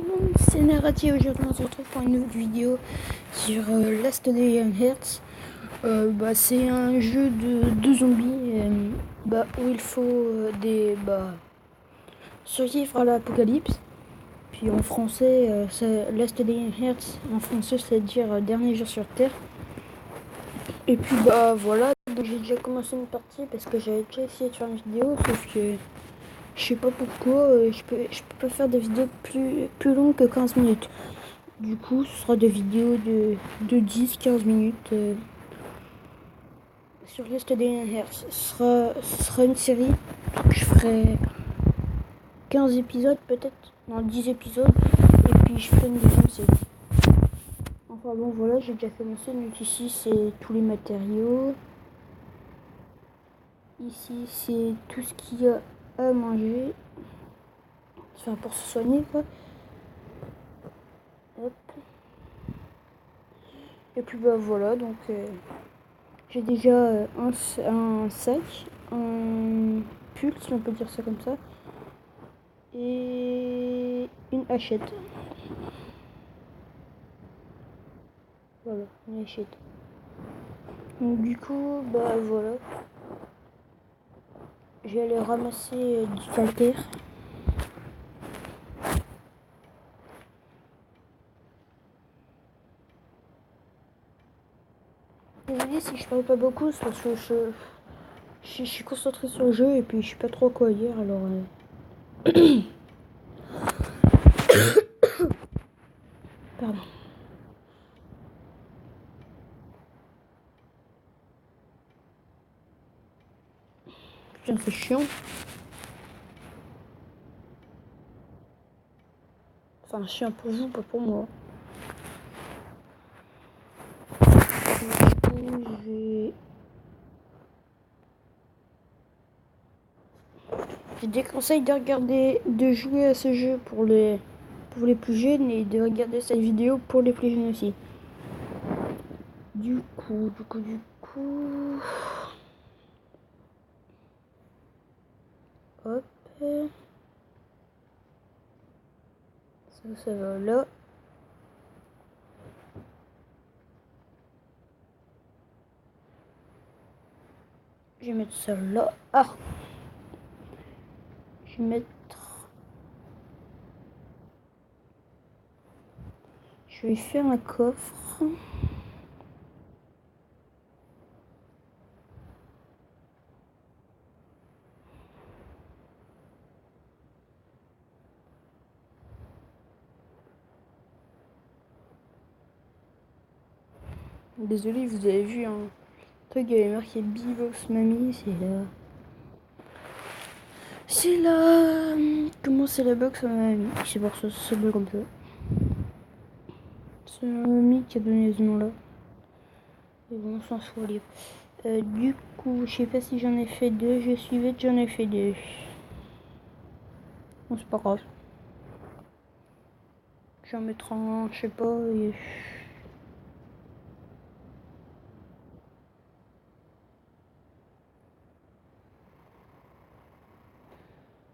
monde, c'est Narati. Aujourd'hui on se retrouve pour une nouvelle vidéo sur Last Day on Earth. C'est un jeu de zombies où il faut survivre à l'apocalypse. Puis en français, c'est Last Day on Earth. En français, c'est-à-dire dernier jour sur Terre. Et puis voilà, donc j'ai déjà commencé une partie parce que j'avais déjà essayé de faire une vidéo, sauf que je sais pas pourquoi, je peux pas faire des vidéos plus longues que 15 minutes. Du coup, ce sera des vidéos de 10-15 minutes sur Last Day on Earth. Ce sera une série. Je ferai 15 épisodes peut-être, non 10 épisodes, et puis je ferai une deuxième série. Enfin bon voilà, j'ai déjà commencé, donc ici c'est tous les matériaux. Ici c'est tout ce qu'il y a à manger. Enfin pour se soigner quoi. Hop. Et puis voilà, donc j'ai déjà un sac, un pull si on peut dire ça comme ça, et une hachette. Voilà, une hachette. Donc du coup, voilà. Je vais aller ramasser du calcaire. Désolée si je parle pas beaucoup, c'est parce que je suis concentré sur le jeu et puis je sais pas trop quoi dire, alors... Pardon. Putain, c'est chiant. Enfin, chiant pour vous, pas pour moi. Du coup, je déconseille de jouer à ce jeu pour les plus jeunes et de regarder cette vidéo pour les plus jeunes aussi. Du coup. Hop. Ça va là. Je vais mettre ça là. Ah! Je vais mettre... Je vais faire un coffre. Désolé, vous avez vu un truc, il y avait marqué B-Box Mamie, c'est là. Comment c'est la box à mamie? C'est pour ça, c'est bleu comme ça. C'est ma mamie qui a donné ce nom là. Et bon, on s'en fout, allez. Du coup, je sais pas si j'en ai fait deux, je suis bête, j'en ai fait deux. Bon, c'est pas grave. Je vais en mettre un, je sais pas.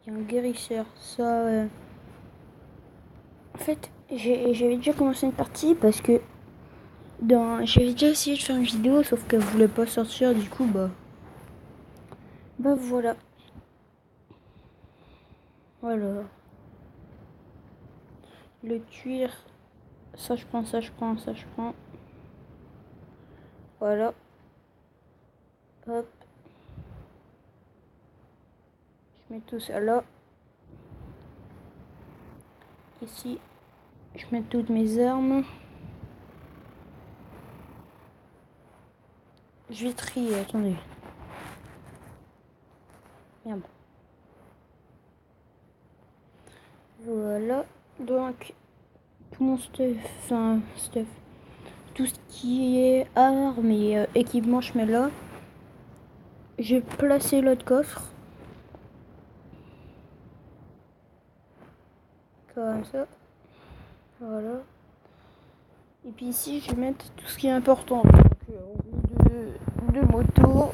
Il y a un guérisseur, ça. En fait, j'avais déjà commencé une partie parce que j'avais déjà essayé de faire une vidéo, sauf qu'elle voulait pas sortir, du coup, voilà. Voilà. Le cuir, ça je prends, ça je prends. Voilà. Hop. Je mets tout ça là. Ici, je mets toutes mes armes. Je vais trier, attendez. Merde. Voilà. Donc, tout mon stuff. Tout ce qui est armes et équipement, je mets là. J'ai placé l'autre coffre. Comme ça. Voilà. Et puis ici, je vais mettre tout ce qui est important. Donc, roue de moto.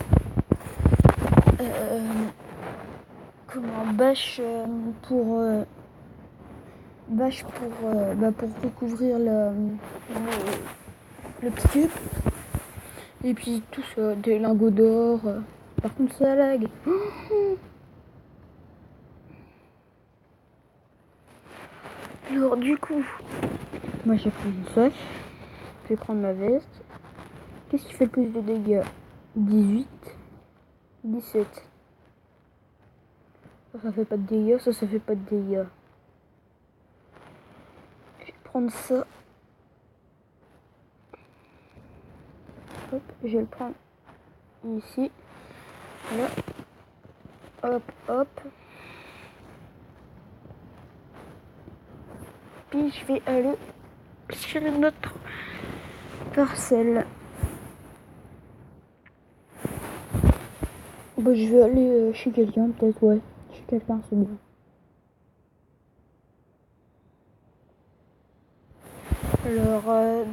Bâche bâche pour recouvrir le petit cube. Et puis tout ça, des lingots d'or. Par contre, ça lag. Alors du coup, moi j'ai pris une sac. Je vais prendre ma veste. Qu'est-ce qui fait le plus de dégâts? 18, 17. Ça fait pas de dégâts, ça fait pas de dégâts. Je vais prendre ça. Hop, je vais le prendre ici. Là. Hop, hop. Puis je vais aller sur une autre parcelle. Bon, je vais aller chez quelqu'un, peut-être, ouais. Chez quelqu'un, c'est bien. Alors,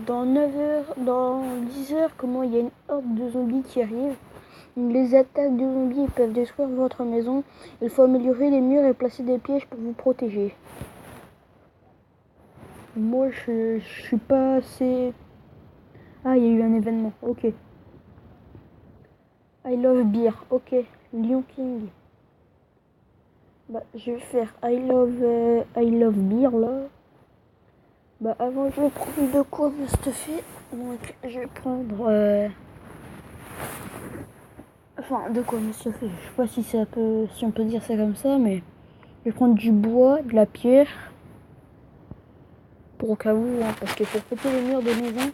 dans 9 heures, dans 10 heures, comment il y a une horde de zombies qui arrive. Les attaques de zombies peuvent détruire votre maison. Il faut améliorer les murs et placer des pièges pour vous protéger. Moi, je suis pas assez... Ah, il y a eu un événement, ok. I love beer, ok. Lion King. Bah, je vais faire I love beer, là. Bah, avant, je vais prendre de quoi me stuffer. Donc, je vais prendre... Enfin, de quoi me stuffer. Je sais pas si on peut dire ça comme ça, mais... Je vais prendre du bois, de la pierre. Pour au cas où, hein, parce que pour péter les murs de maison,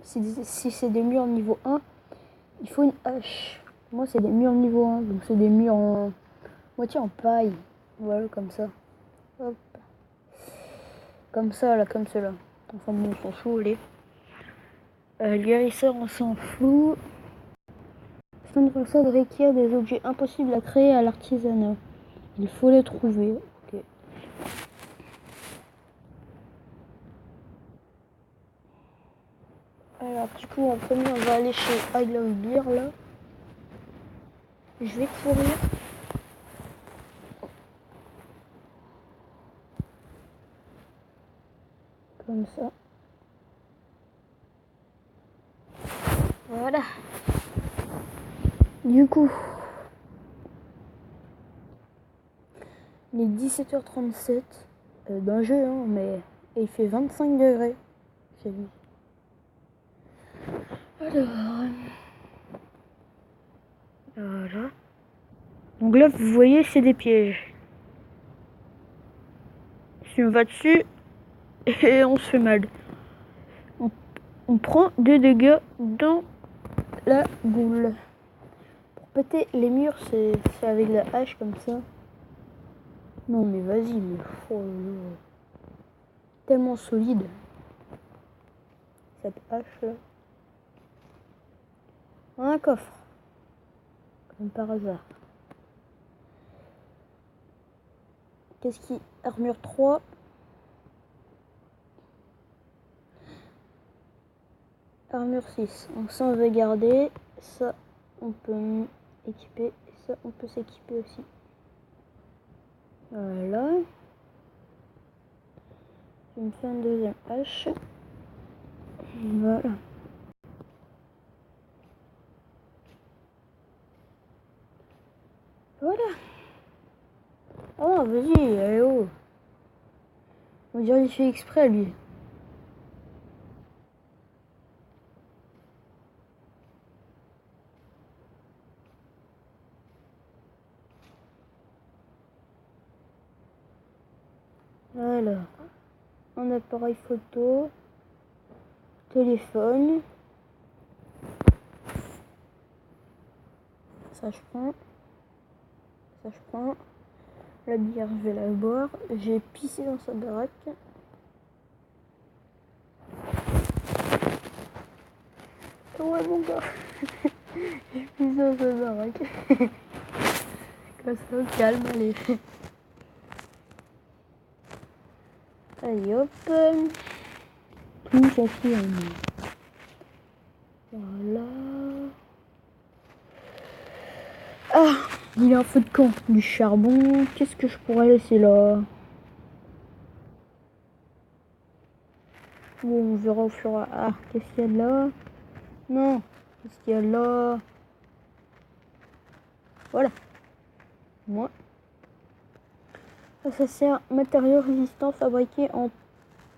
si c'est des murs niveau 1, il faut une hache. Moi, c'est des murs niveau 1, donc c'est des murs en moitié en paille. Voilà, comme ça. Hop. Comme ça, là, comme cela. Enfin bon, on s'en fout, allez. Guérisseur, on s'en fout. Cette façade requiert des objets impossibles à créer à l'artisanat. Il faut les trouver. Ok. Alors, du coup, en premier, on va aller chez I Love Beer, là. Je vais courir. Comme ça. Voilà. Du coup, il est 17h37 d'un jeu, hein, mais il fait 25 degrés. J'ai vu. Alors, voilà. Donc là, vous voyez, c'est des pièges. Si on va dessus, et on se fait mal. On prend 2 dégâts dans la boule. Pour péter les murs, c'est avec la hache comme ça. Non mais vas-y, mais tellement solide cette hache là. Un coffre, comme par hasard. Qu'est-ce qui... Armure 3. Armure 6. Donc ça on veut garder. Ça on peut équiper. Et ça on peut s'équiper aussi. Voilà. Je vais me faire une deuxième hache. Voilà. Voilà. Oh vas-y, allez oh. On dirait qu'il fait exprès lui. Alors, un appareil photo, téléphone, ça je prends, la bière je vais la boire, j'ai pissé dans sa baraque. Ouais mon gars, j'ai pissé dans sa baraque. Comme ça au calme, allez. Allez hop, tout s'affirme. Voilà. Ah, il est un feu de camp, du charbon. Qu'est-ce que je pourrais laisser là? Bon, on verra au fur et à mesure. Ah, qu'est-ce qu'il y a là? Non, qu'est-ce qu'il y a là? Voilà. Moi. Ça sert matériau résistant fabriqué en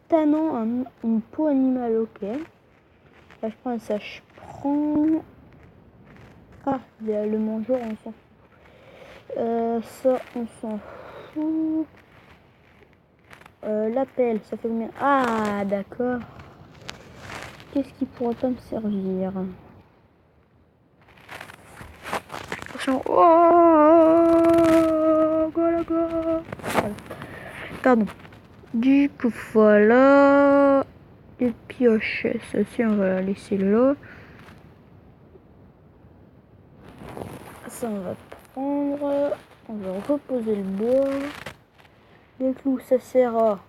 tannant une peau animale. Ok. Là, je prends ça. Je prends. Ah, il y a le mangeur, on s'en fout. Ça, on s'en fout. L'appel, ça fait combien? Ah, d'accord. Qu'est-ce qui pourrait pas me servir? Attention. Oh, voilà. Pardon. Du coup, voilà. Les pioches, ceci, on va la laisser là. Ça, on va prendre. On va reposer le bois. Les clous, ça sert à.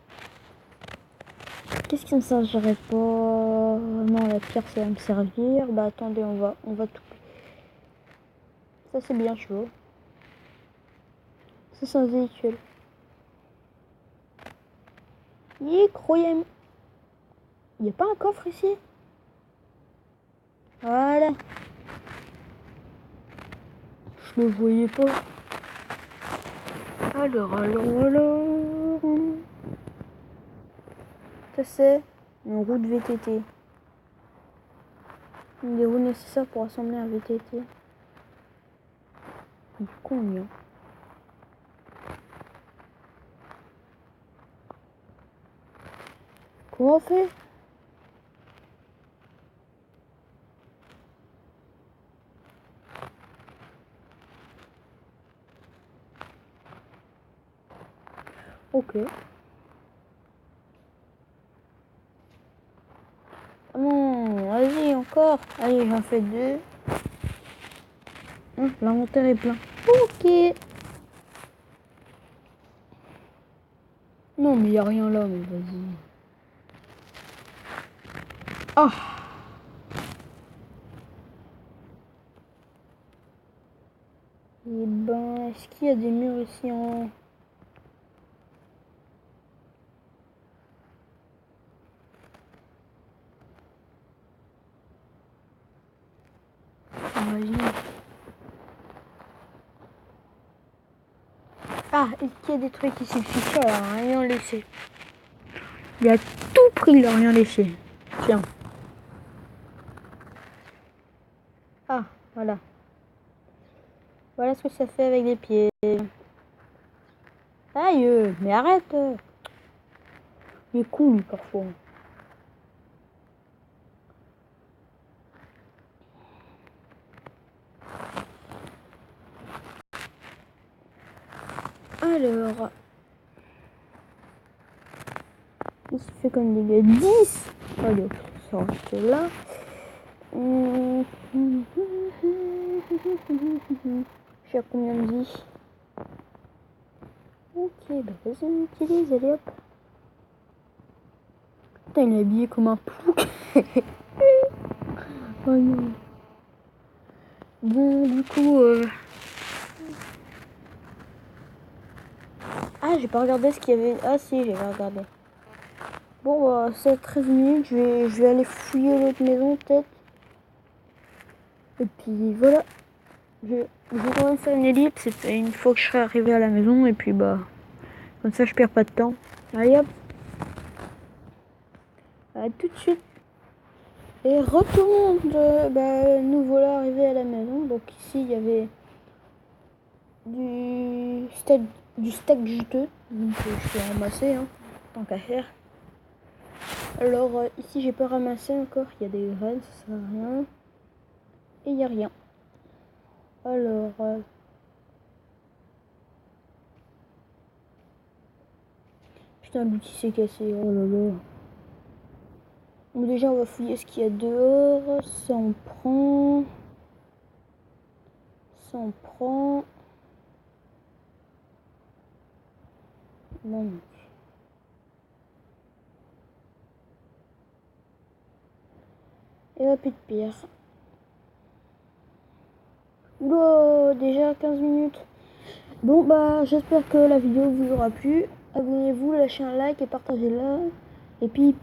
Qu'est-ce qui ne servirait pas? Non, la pierre, ça va me servir. Bah, attendez, on va tout. Ça, c'est bien chaud. Ça, c'est un véhicule. Croyez-moi. Il n'y a pas un coffre ici? Voilà. Je le voyais pas. Alors. Ça, c'est une roue de VTT. Une des roues nécessaires pour assembler un VTT. Il est combien? Comment on fait? Ok. Ah non, vas-y, encore. Allez, j'en fais 2. L'inventaire est plein. Ok. Non, mais il n'y a rien là, mais vas-y. Ah. Et ben, est-ce qu'il y a des murs ici en... Imagine. Ah, est-ce qu'il y a des trucs ici? Ficha, il a rien laissé. Il a tout pris, il a rien laissé. Tiens. Ah, voilà. Voilà ce que ça fait avec les pieds. Aïe, mais arrête. Il est con, lui, parfois. Alors... il se fait comme dégâts 10. Allez, ça reste là. Je suis à combien de vie? Ok, bah vas-y, on utilise, allez hop. Putain, il est habillé comme un plouc. Oh non. Bon, du coup... Ah, j'ai pas regardé ce qu'il y avait... Ah si, j'ai regardé. Bon, c'est 13 minutes, je vais aller fouiller l'autre maison, peut-être. Et puis, voilà. Je vais quand même faire une ellipse, et une fois que je serai arrivé à la maison, et puis, bah... comme ça, je perds pas de temps. Allez, hop. À tout de suite. Et retourne nous voilà arrivés à la maison. Donc ici il y avait du steak juteux. Donc je peux ramasser, hein, tant qu'à faire. Alors ici j'ai pas ramassé encore. Il y a des graines, ça sert à rien. Et il n'y a rien. Alors putain, l'outil s'est cassé. Oh là là. Donc déjà on va fouiller ce qu'il y a dehors. Ça on prend. Ça on prend. Non. Et hop, plus de pierre. Oula, déjà 15 minutes. Bon, bah, j'espère que la vidéo vous aura plu. Abonnez-vous, lâchez un like et partagez-la. Et puis,